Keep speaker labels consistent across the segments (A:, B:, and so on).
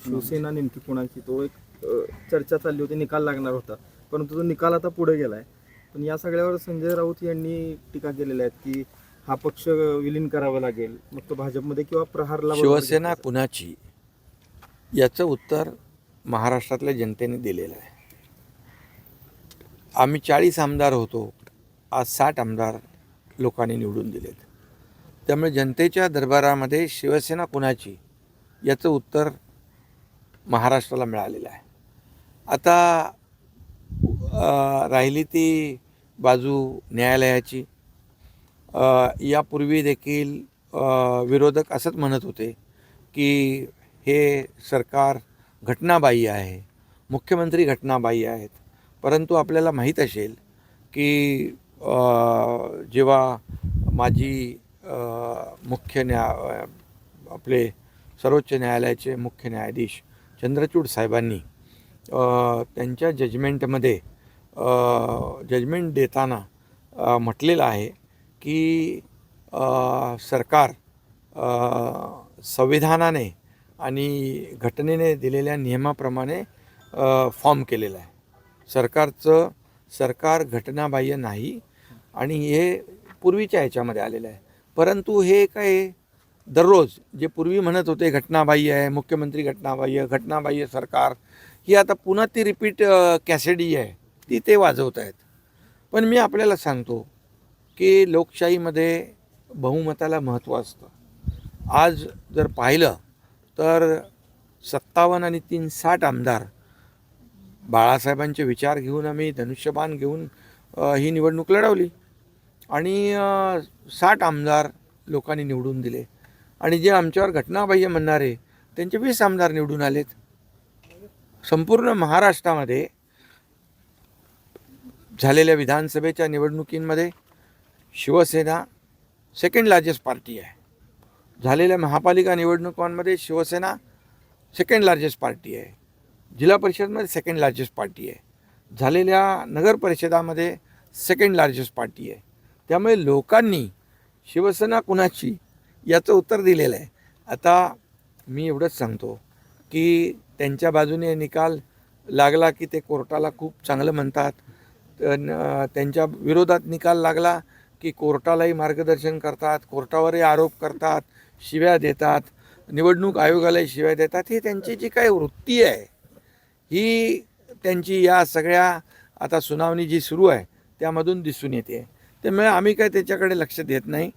A: शिवसेना नेमकी कोणाची तो एक चर्चा चालली होती, निकाल लागणार होता, परंतु तो निकाल आता पुढे गेलाय. पण या सगळ्यावर संजय राऊत यांनी टीका केलेल्या आहेत की हा पक्ष विलीन करावा लागेल, मग तो भाजपमध्ये किंवा प्रहारला.
B: शिवसेना कुणाची याचं उत्तर महाराष्ट्रातल्या जनतेने दिलेलं आहे. आम्ही 40 आमदार होतो, आज 60 आमदार लोकांनी निवडून दिलेत. त्यामुळे जनतेच्या दरबारामध्ये शिवसेना कुणाची याचं उत्तर महाराष्ट्राला मिळालेलं आहे. आता राहिली ती बाजू न्यायालयाची. यापूर्वी देखील विरोधक असंच म्हणत होते की हे सरकार घटनाबाह्य आहे, मुख्यमंत्री घटनाबाह्य आहेत. परंतु आपल्याला माहीत असेल की जेव्हा माजी आपले सर्वोच्च न्यायालयाचे मुख्य न्यायाधीश चंद्रचूड साहेबांनी त्यांच्या जजमेंटमध्ये जजमेंट देताना म्हटलेलं आहे की सरकार संविधानाने आणि घटनेने दिलेल्या नियमाप्रमाणे फॉर्म केलेलं आहे. सरकार घटनाबाह्य नाही आणि हे पूर्वीच्या ह्याच्यामध्ये आलेलं आहे. परंतु हे काय दररोज जे पूर्वी म्हणत होते घटनाबाह्य आहे, मुख्यमंत्री घटनाबाह्य सरकार, ही आता पुन्हा ती रिपीट कॅसेडी आहे ती ते वाजवत आहेत. पण मी आपल्याला सांगतो की लोकशाहीमध्ये बहुमताला महत्त्व असतं. आज जर पाहिलं तर 57 आणि 3 60 आमदार बाळासाहेबांचे विचार घेऊन आम्ही धनुष्यबाण घेऊन ही निवडणूक लढवली आणि 60 आमदार लोकांनी निवडून दिले आणि जे आमच्यावर घटनाबाह्य म्हणणारे त्यांचे 20 आमदार निवडून आलेत. संपूर्ण महाराष्ट्रामध्ये झालेल्या विधानसभेच्या निवडणुकींमध्ये शिवसेना सेकंड लार्जेस्ट पार्टी आहे. झालेल्या महापालिका निवडणुकांमध्ये शिवसेना सेकंड लार्जेस्ट पार्टी आहे. जिल्हा परिषदमध्ये सेकंड लार्जेस्ट पार्टी आहे. झालेल्या नगर परिषदामध्ये सेकंड लार्जेस्ट पार्टी आहे. त्यामुळे लोकांनी शिवसेना कुणाची याचं उत्तर दिलेलं आहे. आता मी एवढंच सांगतो की त्यांच्या बाजूने निकाल लागला की ते कोर्टाला खूप चांगलं म्हणतात, त्यांच्या विरोधात निकाल लागला की कोर्टालाही मार्गदर्शन करतात, कोर्टावरही आरोप करतात, शिव्या देतात, निवडणूक आयोगालाही शिव्या देतात. ही त्यांची जी काही वृत्ती आहे ही त्यांची या सगळ्या आता सुनावणी जी सुरू आहे त्यामधून दिसून येते. त्यामुळे आम्ही काय त्याच्याकडे लक्ष देत नाही.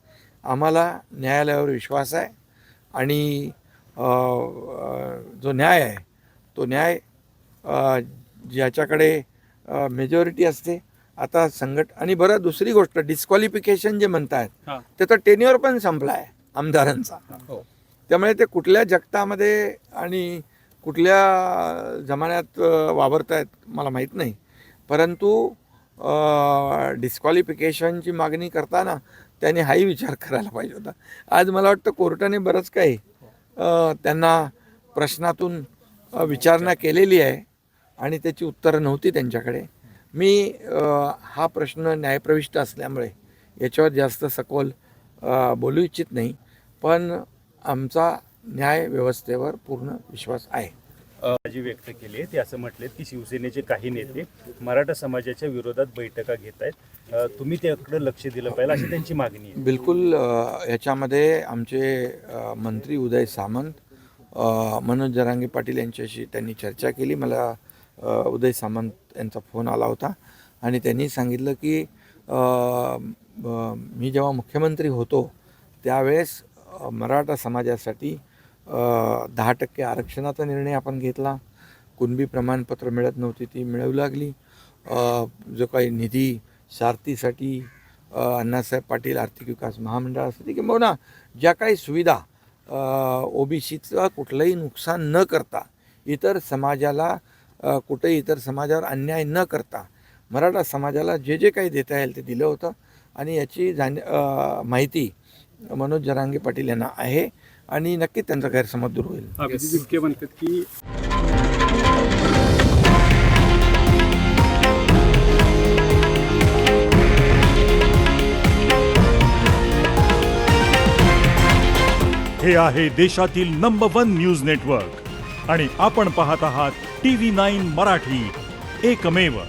B: आम्हाला न्यायालयावर विश्वास आहे आणि जो न्याय आहे तो न्याय ज्याच्याकडे मेजॉरिटी असते. आता आणि बरं दुसरी गोष्ट, डिस्क्वालिफिकेशन जे म्हणतात त्याचा टेन्युअर पण संपला आहे आमदारांचा. त्यामुळे ते कुठल्या जगतामध्ये आणि कुठल्या जमान्यात वावरत आहेत मला माहीत नाही. परंतु डिस्क्वालिफिकेशनची मागणी करताना त्याने हाही विचार करायला पाहिजे होता. आज मला वाटतं कोर्टाने बरंच काही त्यांना प्रश्नातून विचारणा केलेली आहे आणि त्याची उत्तरं नव्हती त्यांच्याकडे. मी हा प्रश्न न्यायप्रविष्ट असल्यामुळे याच्यावर जास्त सखोल बोलू इच्छित नाही, पण आमचा न्याय व्यवस्थेवर पूर्ण विश्वास आहे.
C: जी व्यक्त केली आहे ते असं म्हटले की शिवसेनेचे काही नेते मराठा समाजाच्या विरोधात बैठका घेत आहेत, तुम्ही त्याकडे लक्ष दिलं पाहिजे अशी त्यांची मागणी आहे.
B: बिलकुल. याच्यामध्ये आमचे मंत्री उदय सामंत, मनोज जरांगे पाटील यांच्याशी त्यांनी चर्चा केली. मला उदय सामंत यांचा फोन आला होता आणि त्यांनी सांगितलं की मी जेव्हा मुख्यमंत्री होतो त्यावेळेस मराठा समाजासाठी 10% आरक्षणाचा निर्णय आपण घेतला. कुणबी प्रमाणपत्र मिळत नव्हती, ती मिळवू लागली. जो काही निधी सारथीसाठी अण्णासाहेब पाटील आर्थिक विकास महामंडळासाठी किंवा ज्या काही सुविधा ओबीसीचं कुठलंही नुकसान न करता, इतर समाजाला कुठेही इतर समाजावर अन्याय न करता मराठा समाजाला जे जे काही देता येईल ते दिलं होतं आणि याची माहिती मनोज जरांगे पाटील यांना आहे आणि नक्कीच त्यांचा गैरसमज दूर होईल.
D: अभिजित म्हणतात की
E: हे आहे देशातील नंबर 1 न्यूज नेटवर्क
D: आणि आपण पाहत आहात TV9 मराठी, एकमेव